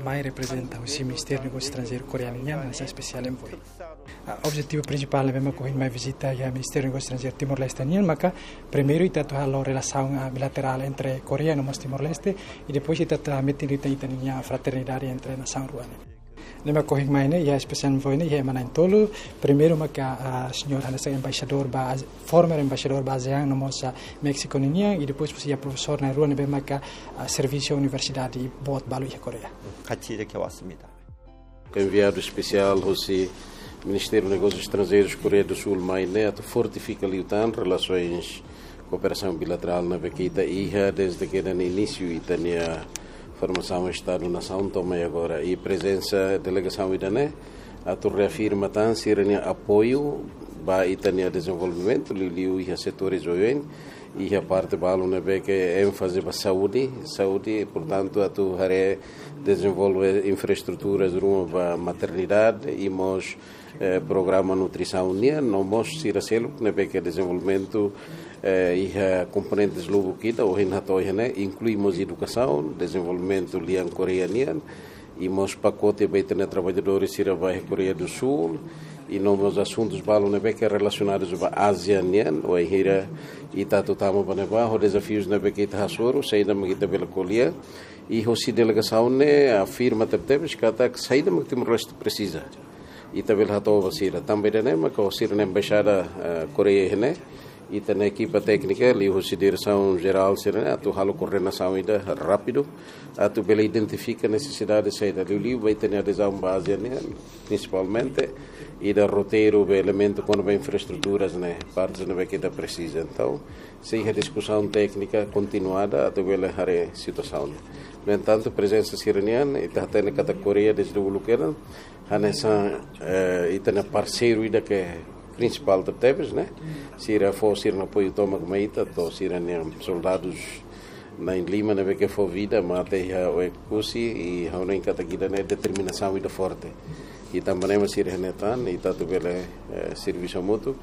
Mai representa o Ministério dos Negócios Estrangeiros coreano e a missão especial em Voi. O objetivo principal é mesmo correr mais visita ao Ministério dos Negócios Estrangeiros Timor-Leste, mas primeiro está a relação bilateral entre Coreia e Timor-Leste e depois está a meter a fraternidade entre a nação ruana. Lembra correr mais né, e a especial em Voi né, e a manan tolo primeiro mas a senhora nessa embaixador former embaixador ASEAN no nosso México e depois você é professor na ruana bem mas a serviço universidade bot balu e Coreia. 같이 이렇게 왔습니다. Enviado especial do Ministério dos Negócios Estrangeiros Coreia do Sul, Mainé, fortifica ali relações cooperação bilateral na Bequita e desde que no início Itânia formação Estado-Nação também agora e presença delegação Itané, a tu reafirma tan sirene apoio para Itânia desenvolvimento, liu e setores oen e a parte balo na Beca ênfase para saúde, portanto a tu hare desenvolve infraestruturas para maternidade e mos programa nutrição unia, não mos siracelo na Beca desenvolvimento e componentes logo kita o hinatoihane incluímos educação, desenvolvimento liang coreanian e mos pacote baitana trabalhadores sira vai Coreia do Sul e novos assuntos balo na beca relacionados com a ASEAN ou a hira e tato tamo baneba o desafios na beca hasoro saída magita bela colia e hosi delegação ne afirma tebtebes kata que saída magita resto precisa e tabel hato vasira também né mas o sira na embaixada Coreia né e tem a equipa técnica ali a direção geral será tu halo coordenação ida rápido a tu bela identifica a necessidade de saída do livro vai ter a adesão base principalmente e da roteiro o elemento quando vem infraestruturas né partes não é que precisa então se a discussão técnica continuada a tu bela hare situação no entanto a presença sireniana e está tendo categoria desde o lugar a nessa e tem a parceiro ida que principal da Tebes, né? Se irá fosse no apoio toma maita, to se irá soldados na em Lima, né? Que for vida, mate o ecusi e a única categoria né determinação e da forte. E também mas irá netan e tanto bele serviço mútuo.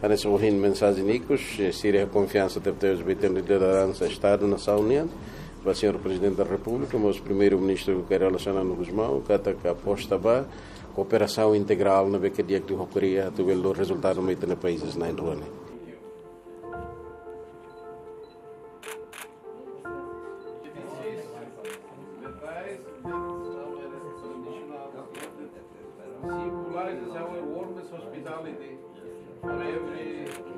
A nessa morrer mensagem nicos, se irá confiança da Tebes betendo liderança Estado na União. O senhor Presidente da República, mas o primeiro-ministro que é relacionado com Guzmão, que está aposta para cooperação integral na beca de Coreia, tu vê o resultado muito nos países na Indonésia. Symbolizes our warmest hospitality for every